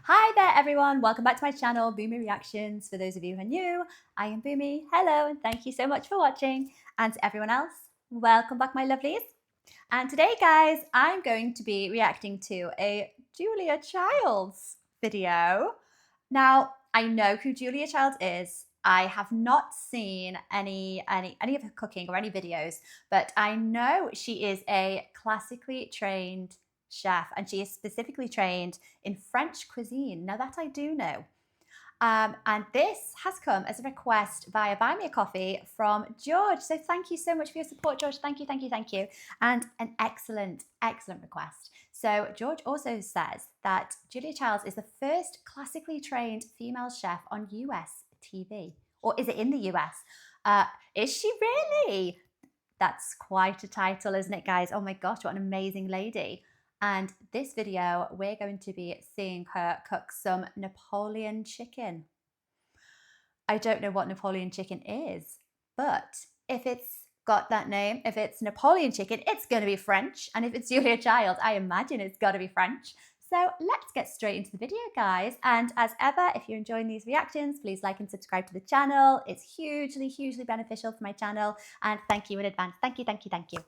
Hi there everyone, welcome back to my channel, Boomy Reactions. For those of you who are new, I am Boomy. Hello and thank you so much for watching. And to everyone else, welcome back my lovelies. And today guys, I'm going to be reacting to a Julia Childs video. Now, I know who Julia Childs is. I have not seen any of her cooking or any videos, but I know she is a classically trained chef and she is specifically trained in French cuisine. Now that I do know. And this has come as a request via Buy Me a Coffee from George. So thank you so much for your support, George. Thank you, thank you, thank you. And an excellent, excellent request. So George also says that Julia Childs is the first classically trained female chef on US TV. Or is it in the US? Is she really? That's quite a title, isn't it, guys? Oh my gosh, what an amazing lady. And this video, we're going to be seeing her cook some Napoleon chicken. I don't know what Napoleon chicken is, but if it's got that name, if it's Napoleon chicken, it's going to be French. And if it's Julia Child, I imagine it's got to be French. So let's get straight into the video, guys. And as ever, if you're enjoying these reactions, please like and subscribe to the channel. It's hugely, hugely beneficial for my channel. And thank you in advance. Thank you, thank you, thank you.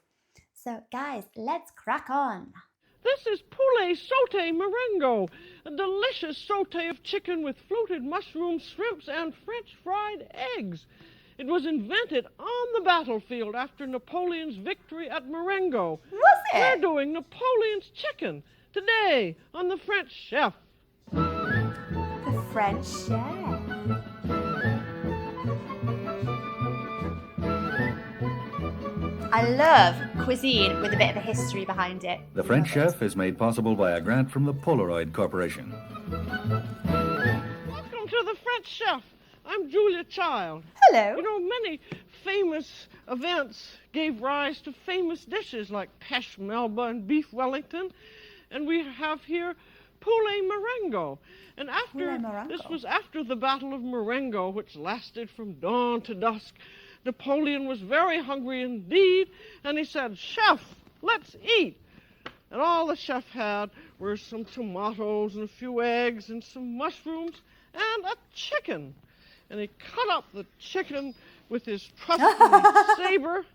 So guys, let's crack on. This is poulet sauté Marengo, a delicious sauté of chicken with fluted mushrooms, shrimps, and French fried eggs. It was invented on the battlefield after Napoleon's victory at Marengo. Was it? We're doing Napoleon's chicken today on The French Chef. The French Chef. I love cuisine with a bit of a history behind it. The French Chef is made possible by a grant from the Polaroid Corporation. Welcome to The French Chef. I'm Julia Child. Hello. You know, many famous events gave rise to famous dishes like Pêche Melba and Beef Wellington. And we have here poulet Marengo. And this was after the Battle of Marengo, which lasted from dawn to dusk. Napoleon was very hungry indeed, and he said, "Chef, let's eat." And all the chef had were some tomatoes and a few eggs and some mushrooms and a chicken. And he cut up the chicken with his trusty saber,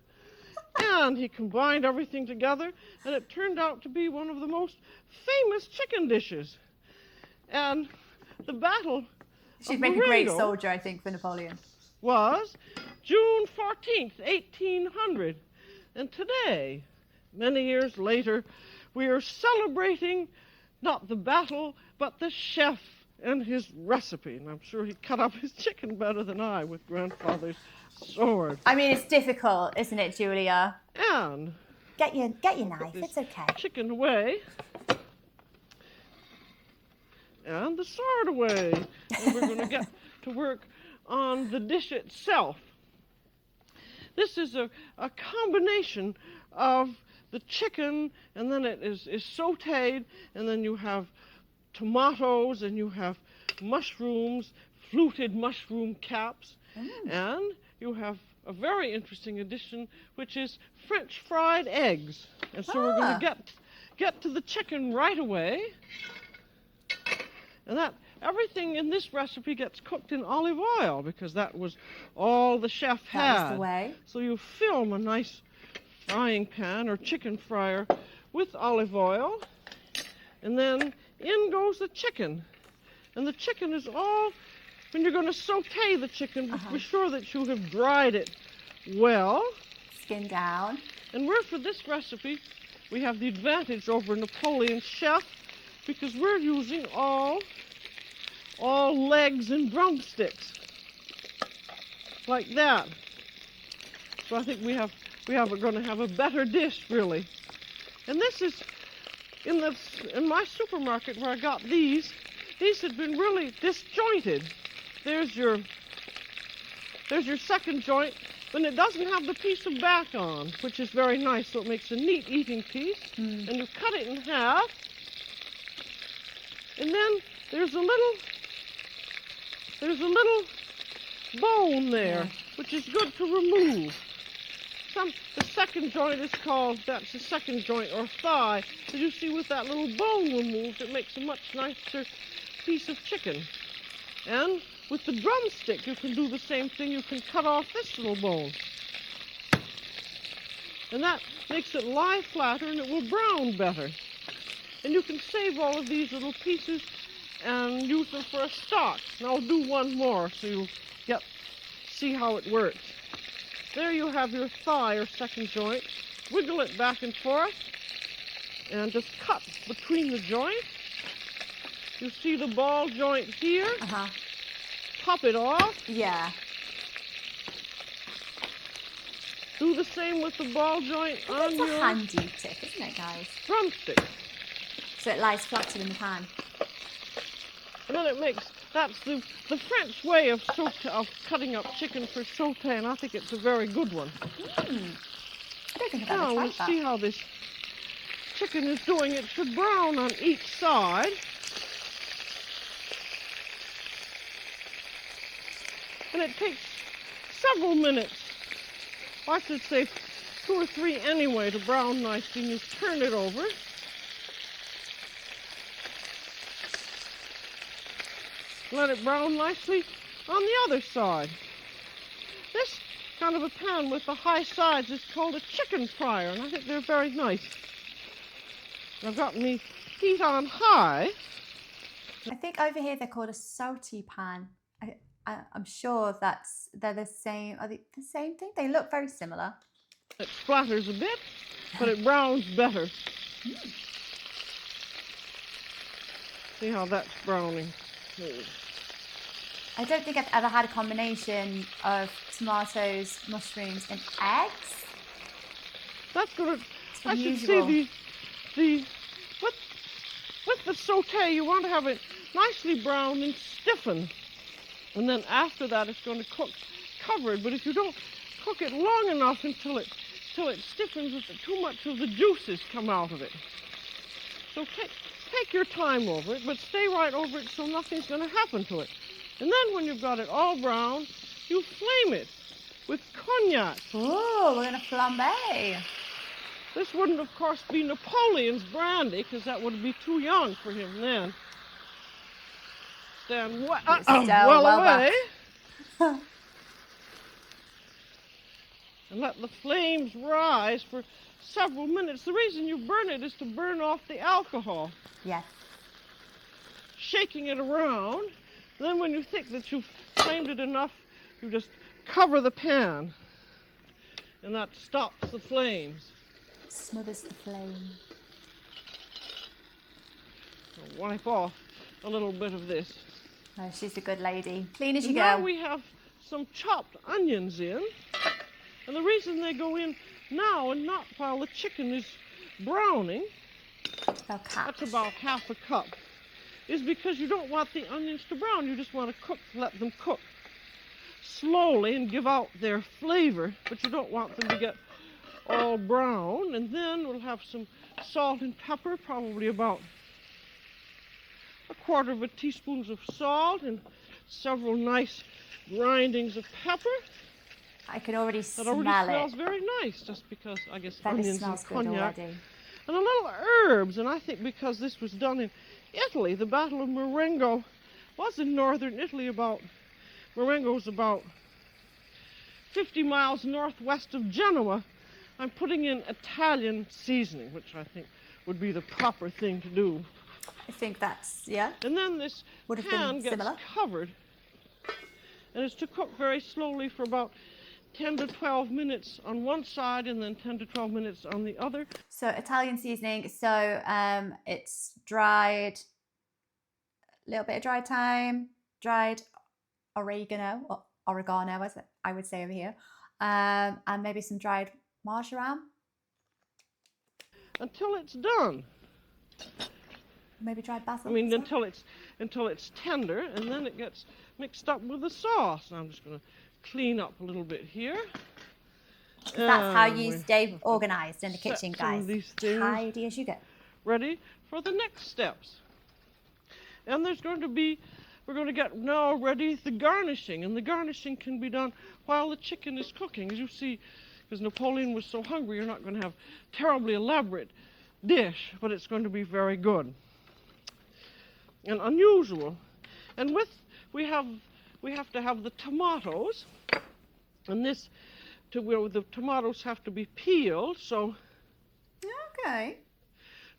and he combined everything together, and it turned out to be one of the most famous chicken dishes. And the battle She'd make a great soldier, I think, for Napoleon. Was June 14th, 1800. And today, many years later, we are celebrating not the battle, but the chef and his recipe. And I'm sure he cut up his chicken better than I with grandfather's sword. I mean, it's difficult, isn't it, Julia? And get your knife, it's okay. Chicken away. And the sword away. And we're going to get to work on the dish itself. This is a combination of the chicken, and then it is sautéed, and then you have tomatoes, and you have mushrooms, fluted mushroom caps, and you have a very interesting addition, which is French fried eggs. And so we're going to get to the chicken right away. And that everything in this recipe gets cooked in olive oil because that was all the chef had. That was the way. So you film a nice frying pan or chicken fryer with olive oil, and then in goes the chicken. And the chicken is all, when you're going to saute the chicken, be sure that you have dried it well. Skin down. And for this recipe, we have the advantage over Napoleon's chef because we're using all legs and drumsticks, like that. So I think we're going to have a better dish, really. And this is in my supermarket where I got these. These had been really disjointed. There's your second joint, but it doesn't have the piece of back on, which is very nice. So it makes a neat eating piece. And you cut it in half. And then there's a little bone there, which is good to remove. The second joint is called, that's the second joint or thigh. As you see, with that little bone removed, it makes a much nicer piece of chicken. And with the drumstick, you can do the same thing. You can cut off this little bone. And that makes it lie flatter and it will brown better. And you can save all of these little pieces and use them for a stock. And I'll do one more so you'll see how it works. There you have your thigh or second joint. Wiggle it back and forth and just cut between the joints. You see the ball joint here? Pop it off. Yeah. Do the same with the ball joint on your... It's a handy tip, isn't it, guys? Drumstick. So it lies flatter in the pan. And then it makes... That's the French way of cutting up chicken for sauté, and I think it's a very good one. I don't think I've ever Now, tried let's that. see how this chicken is doing. It should brown on each side. And it takes several minutes, I should say 2 or 3 anyway, to brown nicely. And you turn it over. Let it brown nicely on the other side. This kind of a pan with the high sides is called a chicken fryer, and I think they're very nice. I've got me heat on high. I think over here they're called a sauté pan. I'm sure they're the same. Are they the same thing? They look very similar. It splatters a bit, but it browns better. See how that's browning. I don't think I've ever had a combination of tomatoes, mushrooms, and eggs. That's good. It's I should unusual. see with the sauté, you want to have it nicely browned and stiffened. And then after that, it's going to cook covered. But if you don't cook it long enough until it stiffens, too much of the juices come out of it. So take your time over it, but stay right over it so nothing's going to happen to it. And then when you've got it all brown, you flame it with cognac. Oh, we're going to flambe. This wouldn't, of course, be Napoleon's brandy, because that would be too young for him then. Stand well away. And let the flames rise for several minutes. The reason you burn it is to burn off the alcohol. Yes. Shaking it around. Then when you think that you've flamed it enough, you just cover the pan. And that stops the flames. Smothers the flame. So wipe off a little bit of this. Oh, she's a good lady. Clean as you Now go. we have some chopped onions in. And the reason they go in now and not while the chicken is browning, that's about half a cup, is because you don't want the onions to brown. You just want to let them cook slowly and give out their flavor, but you don't want them to get all brown. And then we'll have some salt and pepper, probably about 1/4 teaspoon of salt and several nice grindings of pepper. I can already That smell already smells it. very nice, just because, I guess, That onions smells and good cognac. already. And a little herbs, and I think because this was done in Italy, the Battle of Marengo was in northern Italy. Marengo was about 50 miles northwest of Genoa. I'm putting in Italian seasoning, which I think would be the proper thing to do. I think that's, yeah. And then this Would have pan been gets similar. covered, and it's to cook very slowly for about 10 to 12 minutes on one side and then 10 to 12 minutes on the other. So Italian seasoning, so it's dried, a little bit of dried thyme, dried oregano, or oregano as I would say over here, and maybe some dried marjoram. Until it's done. Maybe dried basil. I mean, as well. until it's tender, and then it gets mixed up with the sauce. And I'm just going to clean up a little bit here. That's how And you we stay organized in the set kitchen, some of guys. these things Tidy as you go. ready for the next steps. And we're going to get now ready the garnishing. And the garnishing can be done while the chicken is cooking. As you see, because Napoleon was so hungry, you're not going to have terribly elaborate dish, but it's going to be very good. and unusual. And we have to have the tomatoes, and the tomatoes have to be peeled, so Okay.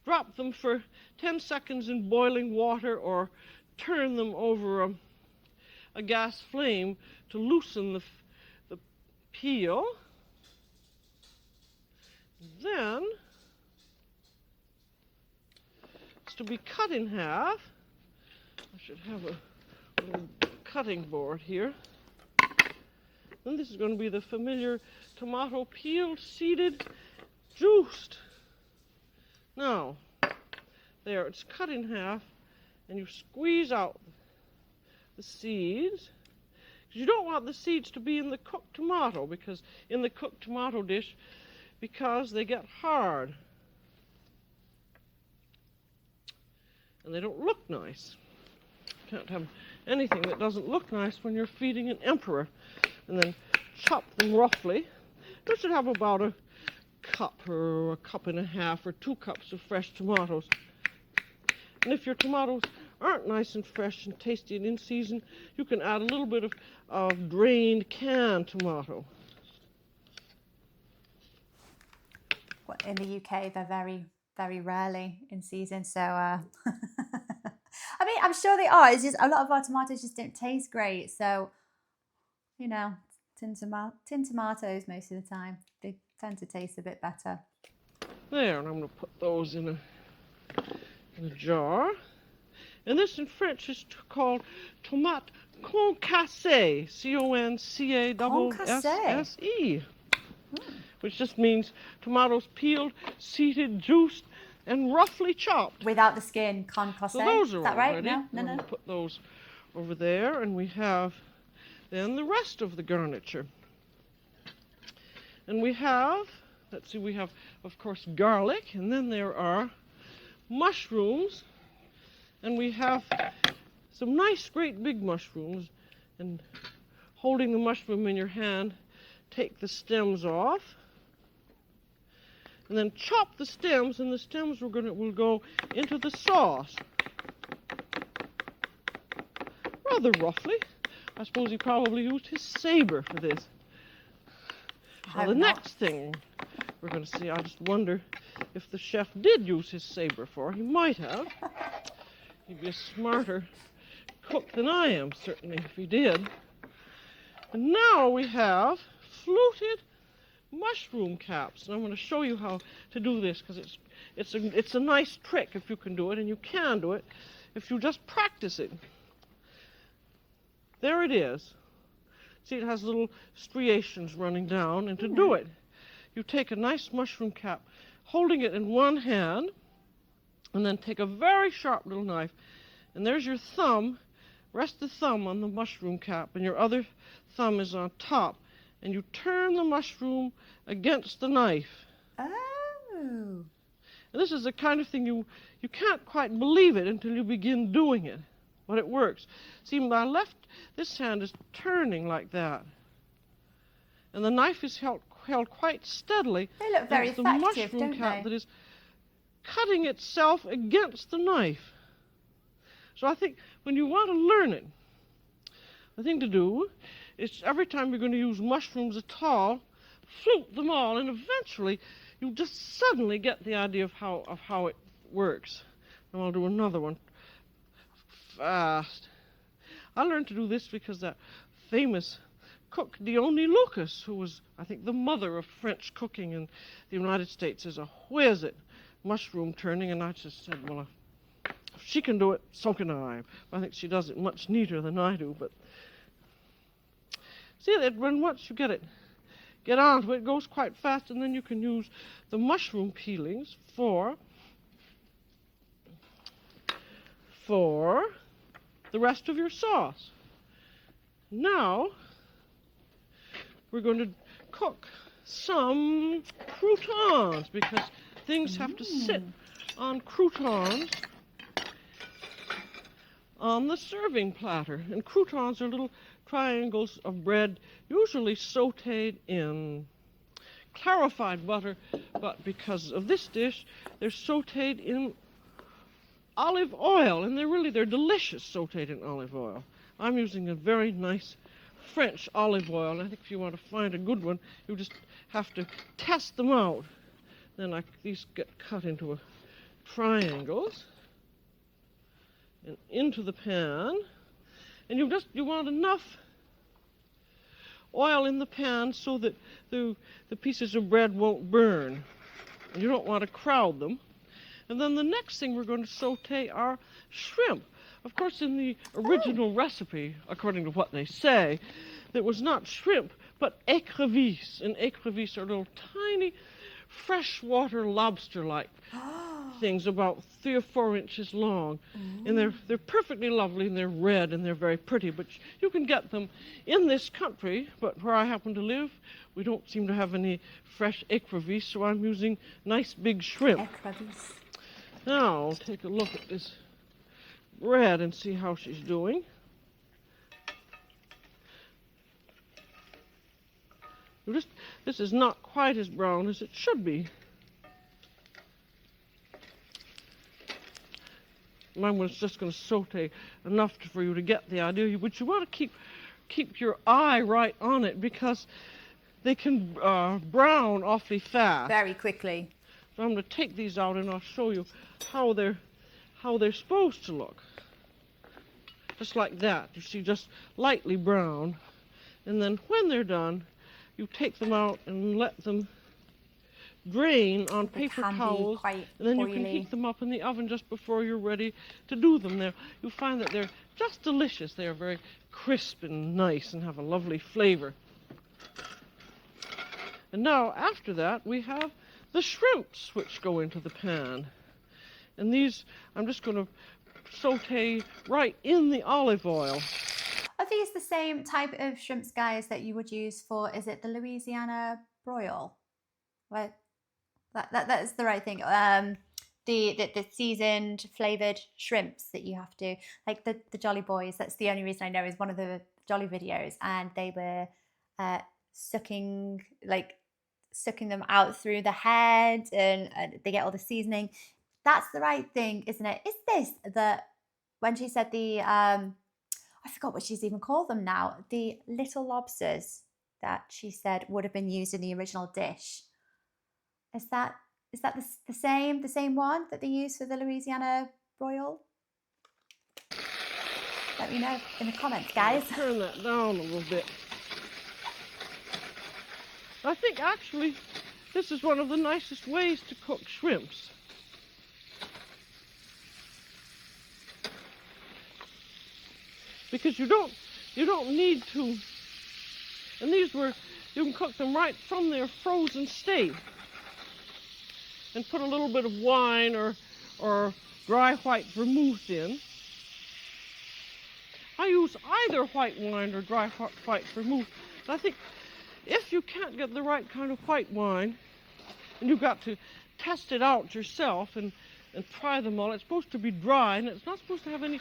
drop them for 10 seconds in boiling water or turn them over a gas flame to loosen the peel. Then it's to be cut in half. I should have a little cutting board here. Then this is going to be the familiar tomato peeled, seeded, juiced. Now, there, it's cut in half, and you squeeze out the seeds. You don't want the seeds to be in the cooked tomato, because in the cooked tomato dish, because they get hard. And they don't look nice. You can't have anything that doesn't look nice when you're feeding an emperor. And then chop them roughly. You should have about a cup or a cup and a half or 2 cups of fresh tomatoes. And if your tomatoes aren't nice and fresh and tasty and in season, you can add a little bit of drained canned tomato. In the UK, they're very, very rarely in season. So, I mean, I'm sure they are. It's just a lot of our tomatoes just don't taste great. So, you know, tin tomatoes most of the time, they tend to taste a bit better. There, and I'm going to put those in a jar. And this in French is called tomate concassée, C-O-N-C-A-S-S-E, which just means tomatoes peeled, seeded, juiced, and roughly chopped. Without the skin, concassé. So those are is that right? ready. No. I'm going to put those over there, and we have then the rest of the garniture. And we have, let's see, we have, of course, garlic, and then there are mushrooms, and we have some nice, great big mushrooms. And holding the mushroom in your hand, take the stems off, and then chop the stems, and the stems will go into the sauce. Rather roughly. I suppose he probably used his saber for this. Now the next thing we're going to see, I just wonder if the chef did use his saber for. He might have. He'd be a smarter cook than I am, certainly, if he did. And now we have fluted mushroom caps. And I'm going to show you how to do this, because it's a nice trick if you can do it, and you can do it if you just practice it. There it is. See, it has little striations running down, and to do it, you take a nice mushroom cap, holding it in one hand, and then take a very sharp little knife, and there's your thumb. Rest the thumb on the mushroom cap, and your other thumb is on top, and you turn the mushroom against the knife. Oh. And this is the kind of thing you can't quite believe it until you begin doing it, but it works. See, my this hand is turning like that, and the knife is held quite steadily. They look very effective, don't the mushroom cap they? that is cutting itself against the knife. So I think when you want to learn it, the thing to do is every time you're going to use mushrooms at all, flute them all, and eventually you just suddenly get the idea of how it works. And I'll do another one fast. I learned to do this because that famous cook Dione Lucas, who was, I think, the mother of French cooking in the United States, is a whiz at mushroom turning, and I just said, well, if she can do it, so can I. I think she does it much neater than I do, but see that when once you get onto it, it goes quite fast, and then you can use the mushroom peelings for the rest of your sauce. Now we're going to cook some croutons, because things have to sit on croutons on the serving platter. And croutons are little triangles of bread, usually sautéed in clarified butter, but because of this dish, they're sautéed in olive oil, and they're delicious sauteed in olive oil. I'm using a very nice French olive oil, and I think if you want to find a good one, you just have to test them out. Then these get cut into triangles and into the pan, and you want enough oil in the pan so that the pieces of bread won't burn. And you don't want to crowd them. And then the next thing we're going to saute are shrimp. Of course, in the original recipe, according to what they say, it was not shrimp, but écrevisses. And écrevisses are little tiny freshwater lobster-like things, about 3 or 4 inches long. And they're perfectly lovely, and they're red, and they're very pretty. But you can get them in this country, but where I happen to live, we don't seem to have any fresh écrevisses, so I'm using nice big shrimp. Écrevisses. Now, take a look at this bread and see how she's doing. This is not quite as brown as it should be. Mine was just going to saute enough for you to get the idea, but you want to keep your eye right on it, because they can brown awfully fast. Very quickly. So I'm going to take these out, and I'll show you how they're supposed to look. Just like that. You see, just lightly brown. And then when they're done, you take them out and let them drain on paper towels, and then you can heat them up in the oven just before you're ready to do them. You'll find that they're just delicious. They are very crisp and nice and have a lovely flavor. And now, after that, we have the shrimps, which go into the pan. And these, I'm just going to saute right in the olive oil. Are these the same type of shrimps, guys, that you would use for, is it the Louisiana broil? Right? That is the right thing. The seasoned, flavoured shrimps that you have to, like the Jolly Boys, that's the only reason I know, is one of the Jolly videos, and they were sucking them out through the head, and they get all the seasoning. That's the right thing, isn't it? Is this when she said I forgot what she's even called them now, the little lobsters that she said would have been used in the original dish. Is that the same one that they use for the Louisiana broil? Let me know in the comments, guys. I'll turn that down a little bit. I think actually this is one of the nicest ways to cook shrimps. Because you don't need to, and you can cook them right from their frozen state, and put a little bit of wine or dry white vermouth in. I use either white wine or dry white vermouth. And I think if you can't get the right kind of white wine, and you've got to test it out yourself and try them all, it's supposed to be dry, and it's not supposed to have any,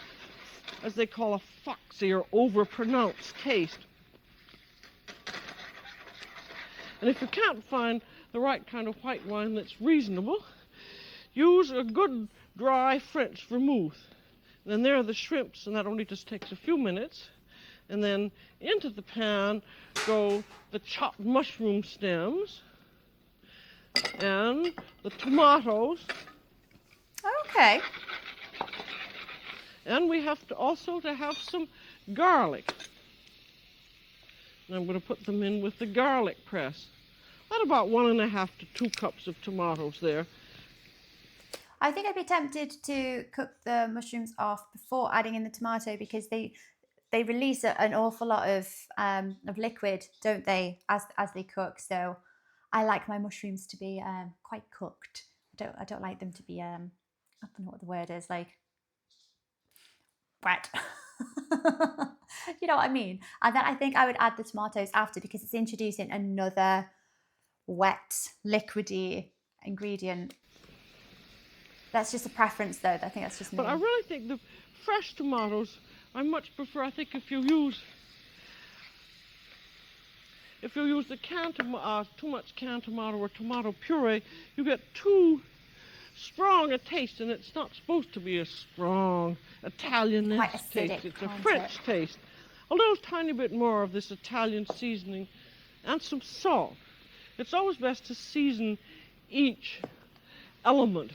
as they call, a foxy or over-pronounced taste. And if you can't find the right kind of white wine that's reasonable, use a good dry French vermouth. And then there are the shrimps, and that only just takes a few minutes. And then into the pan go the chopped mushroom stems and the tomatoes. Okay. And we have to also have some garlic. And I'm going to put them in with the garlic press. At about 1.5 to 2 cups of tomatoes there. I think I'd be tempted to cook the mushrooms off before adding in the tomato, because they release an awful lot of liquid, don't they, as they cook. So I like my mushrooms to be quite cooked. I don't like them to be I don't know what the word is, like wet. You know what I mean? And then I think I would add the tomatoes after, because it's introducing another wet, liquidy ingredient. That's just a preference, though. I think that's just me. But I really think the fresh tomatoes, I much prefer. I think if you use the too much canned tomato or tomato puree, you get too strong a taste, and it's not supposed to be a strong Italian Quite taste. acidic, It's a can't French it? taste. A little tiny bit more of this Italian seasoning and some salt. It's always best to season each element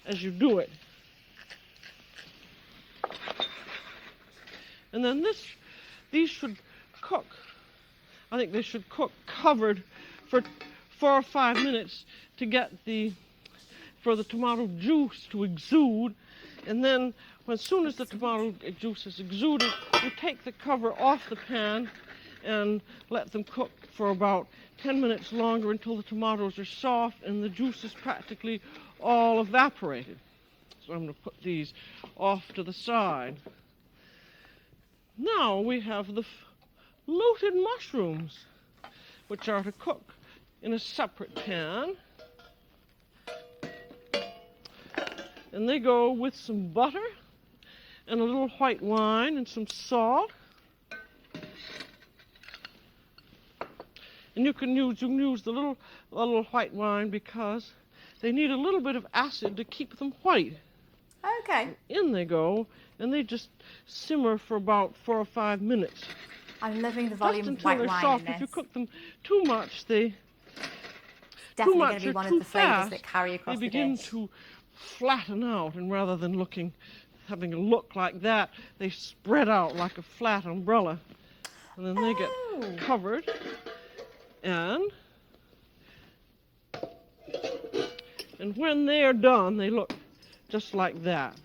as you do it. And then these should cook. I think they should cook covered for 4 or 5 minutes to get for the tomato juice to exude. And then as soon as the tomato juice is exuded, you take the cover off the pan and let them cook for about 10 minutes longer until the tomatoes are soft and the juice is practically all evaporated. So I'm going to put these off to the side. Now we have the loaded mushrooms, which are to cook in a separate pan. And they go with some butter and a little white wine and some salt. And you can use the little white wine because they need a little bit of acid to keep them white. Okay. In they go, and they just simmer for about 4 or 5 minutes. I'm loving the volume Just of until white they're wine soft. in this. If you cook them too much, Definitely going much to be or one of too the flavours fast, that carry across they the begin dish. to flatten out, and rather than having a look like that, they spread out like a flat umbrella, and then they get covered, and when they're done, they look just like that.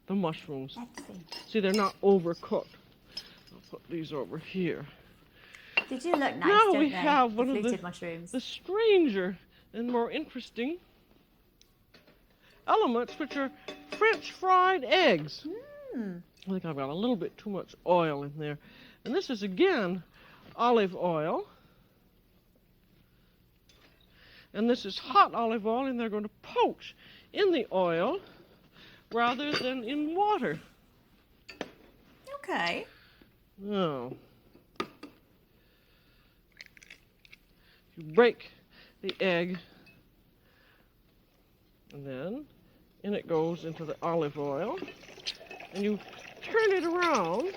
The mushrooms. Let's see. See, they're not overcooked. I'll put these over here. They do look nice, Now don't we they? have The one of fluted mushrooms. the stranger and more interesting elements, which are French fried eggs. I think I've got a little bit too much oil in there. And this is, again, olive oil. And this is hot olive oil, and they're going to poach in the oil rather than in water. Okay. Now, you break the egg, and then in it goes into the olive oil, and you turn it around.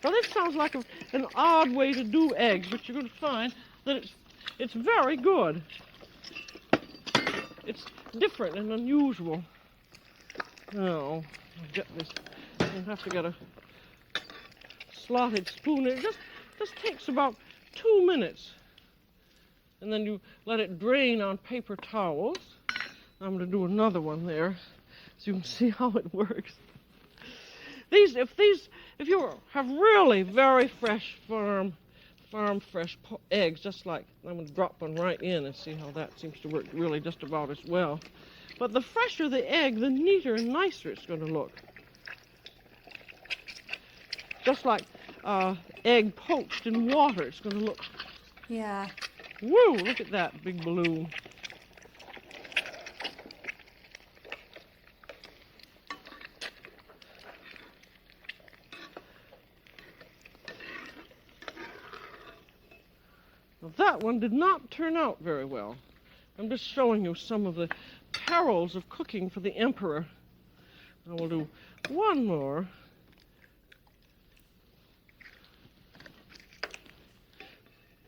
Now this sounds like an odd way to do eggs, but you're going to find that it's very good. It's different and unusual. Now, I'll get this. I'll have to get a slotted spoon. It just takes about 2 minutes. And then you let it drain on paper towels. I'm going to do another one there so you can see how it works. If you have really very fresh farm fresh eggs, just like, I'm going to drop one right in and see how that seems to work really just about as well. But the fresher the egg, the neater and nicer it's going to look. Just like egg poached in water, it's going to look. Yeah. Woo, look at that big balloon. Now, that one did not turn out very well. I'm just showing you some of the perils of cooking for the emperor. I will do one more.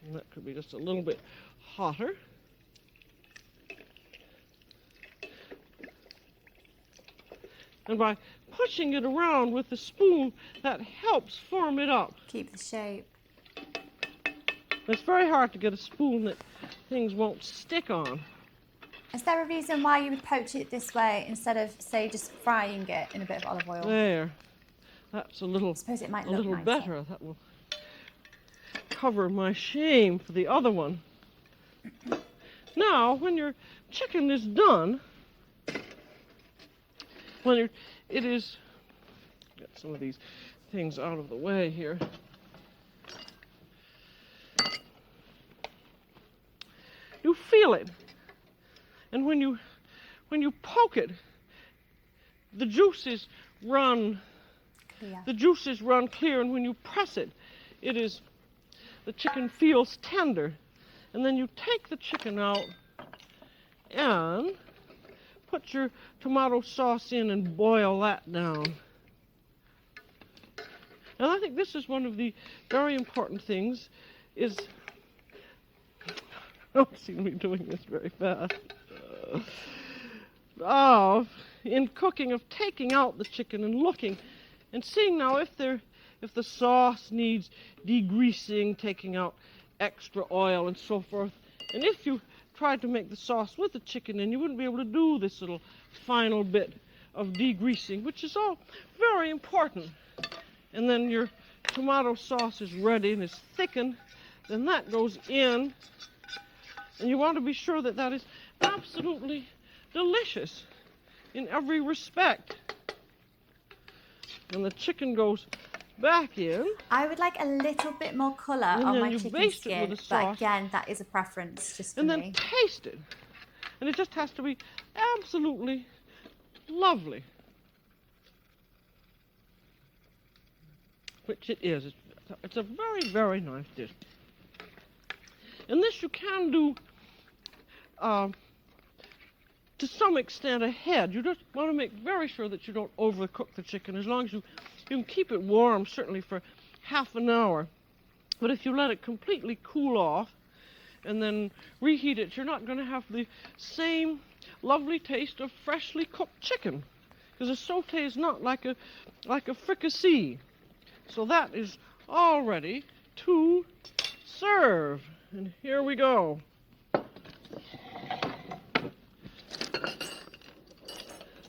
And that could be just a little bit hotter. And by pushing it around with the spoon, that helps form it up. Keep the shape. It's very hard to get a spoon that things won't stick on. Is there a reason why you would poach it this way instead of, say, just frying it in a bit of olive oil? There. That's a little, I suppose it might a look little nicer. better. That will cover my shame for the other one. Now, when your chicken is done, it is, get some of these things out of the way here. You feel it, and when you poke it, the juices run. Yeah. The juices run clear, and when you press it, the chicken feels tender. And then you take the chicken out, and put your tomato sauce in and boil that down. And I think this is one of the very important things is, I don't see me doing this very fast, in cooking, of taking out the chicken and looking and seeing now if the sauce needs degreasing, taking out extra oil and so forth. And if you tried to make the sauce with the chicken, then you wouldn't be able to do this little final bit of degreasing, which is all very important. And then your tomato sauce is ready and is thickened, then that goes in, and you want to be sure that that is absolutely delicious in every respect. And the chicken goes back in. I would like a little bit more colour on my chicken skin, but again, that is a preference just for and me. then taste it. And it just has to be absolutely lovely. Which it is. It's a very, very nice dish. And this you can do to some extent ahead. You just want to make very sure that you don't overcook the chicken. As long as you can keep it warm, certainly for half an hour. But if you let it completely cool off and then reheat it, you're not going to have the same lovely taste of freshly cooked chicken. Because a sauté is not like a fricassee. So that is all ready to serve. And here we go.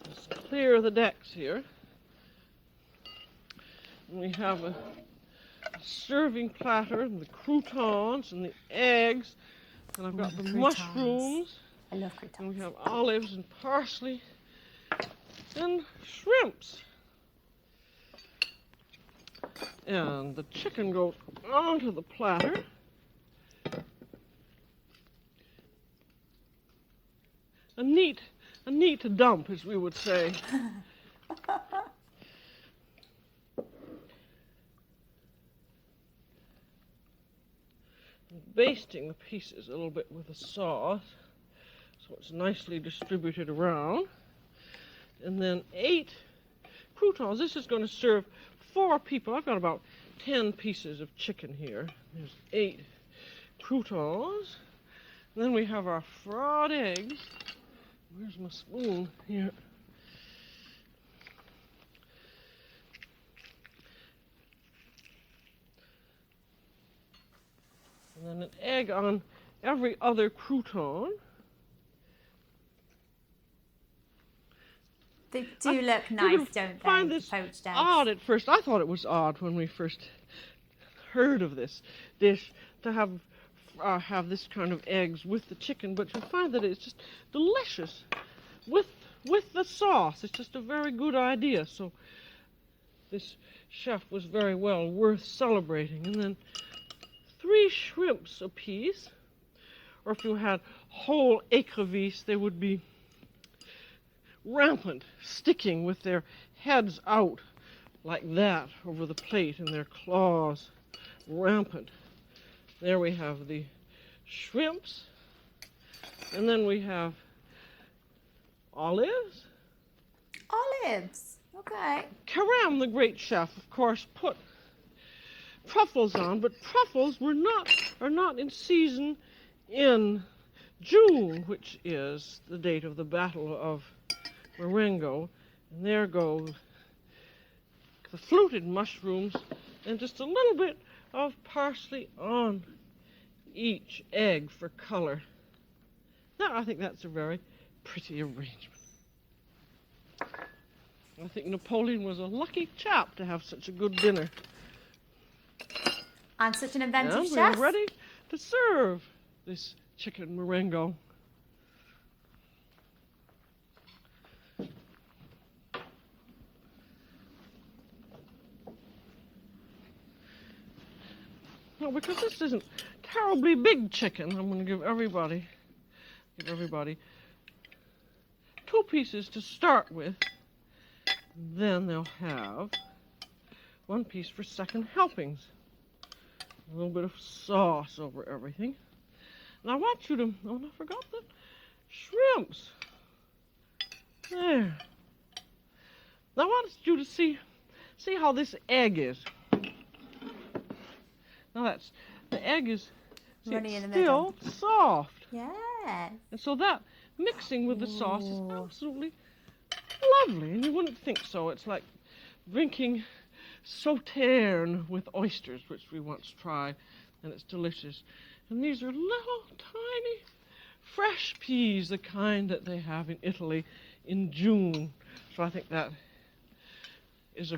Let's clear the decks here. And we have a serving platter and the croutons and the eggs. And I've got the mushrooms. I love croutons. And we have olives and parsley and shrimps. And the chicken goes onto the platter. A neat dump, as we would say. Basting the pieces a little bit with the sauce so it's nicely distributed around. And then 8 croutons. This is going to serve 4 people. I've got about 10 pieces of chicken here. There's 8 croutons. And then we have our fried eggs. Where's my spoon? Here. And then an egg on every other crouton. They do look nice, don't they? Find this poached eggs. odd at first. I thought it was odd when we first heard of this dish to have this kind of eggs with the chicken, but you find that it's just delicious with the sauce. It's just a very good idea. So this chef was very well worth celebrating. And then 3 shrimps apiece, or if you had whole écrevisses, they would be rampant, sticking with their heads out like that over the plate and their claws rampant. There we have the shrimps, and then we have olives. Olives, okay. Karam, the great chef, of course, put truffles on, but truffles are not in season in June, which is the date of the Battle of Marengo. And there go the fluted mushrooms and just a little bit of parsley on each egg for color. Now, I think that's a very pretty arrangement. I think Napoleon was a lucky chap to have such a good dinner. I'm such an inventive And chef. we're ready to serve this chicken Marengo. Well, because this isn't terribly big chicken, I'm going to give everybody 2 pieces to start with. Then they'll have 1 piece for second helpings. A little bit of sauce over everything. And I want you to, oh, I forgot shrimps. There. Now I want you to see how this egg is. Now the egg is Runny in the still soft. Yeah. And so that mixing with the sauce is absolutely lovely. And you wouldn't think so. It's like drinking sauterne with oysters, which we once tried, and it's delicious. And these are little tiny fresh peas, the kind that they have in Italy in June. So I think that is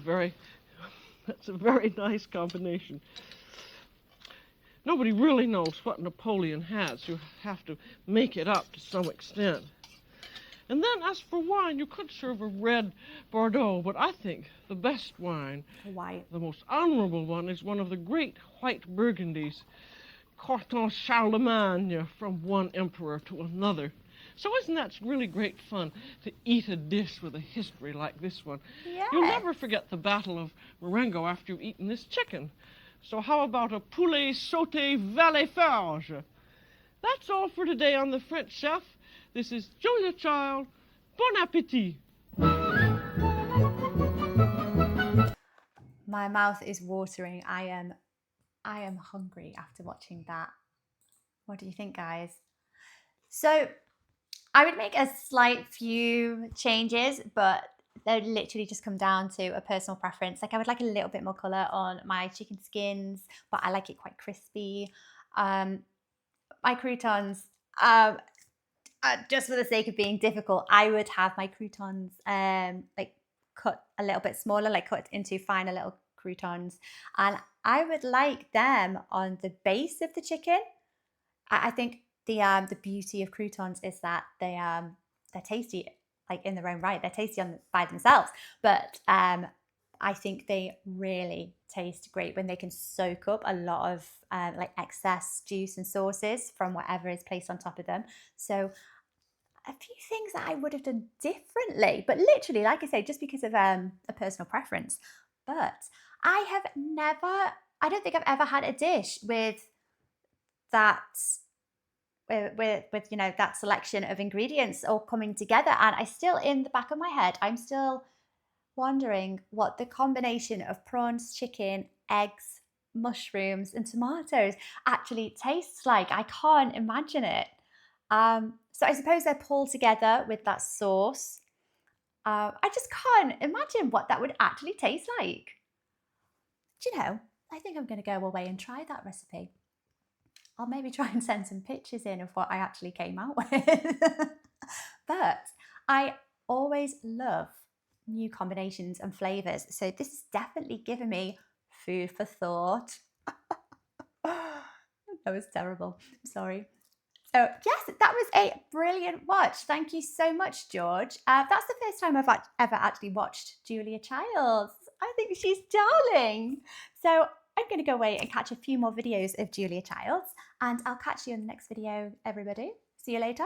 that's a very nice combination. Nobody really knows what Napoleon has. You have to make it up to some extent. And then as for wine, you could serve a red Bordeaux, but I think the best wine, the most honorable one, is one of the great white Burgundies, croutons Charlemagne, from one emperor to another. So isn't that really great fun to eat a dish with a history like this one? Yeah. You'll never forget the Battle of Marengo after you've eaten this chicken. So how about a poulet sauté valet farge? That's all for today on The French Chef. This is Julia Child. Bon appétit! My mouth is watering. I am hungry after watching that. What do you think, guys? So I would make a slight few changes, but they literally just come down to a personal preference. Like I would like a little bit more colour on my chicken skins, but I like it quite crispy. My croutons, just for the sake of being difficult, I would have my croutons like cut a little bit smaller, like cut into finer little croutons, and I would like them on the base of the chicken. I think the beauty of croutons is that they're tasty, like in their own right. They're tasty by themselves, but I think they really taste great when they can soak up a lot of like excess juice and sauces from whatever is placed on top of them. So a few things that I would have done differently, but literally, like I say, just because of a personal preference. But I don't think I've ever had a dish with that, with you know, that selection of ingredients all coming together. And I still, in the back of my head, I'm still wondering what the combination of prawns, chicken, eggs, mushrooms, and tomatoes actually tastes like. I can't imagine it. So I suppose they're pulled together with that sauce. I just can't imagine what that would actually taste like. Do you know, I think I'm going to go away and try that recipe. I'll maybe try and send some pictures in of what I actually came out with. But I always love new combinations and flavours. So this has definitely given me food for thought. That was terrible. I'm sorry. So yes, that was a brilliant watch. Thank you so much, George. That's the first time I've ever actually watched Julia Childs. I think she's darling. So I'm going to go away and catch a few more videos of Julia Childs, and I'll catch you in the next video, everybody. See you later.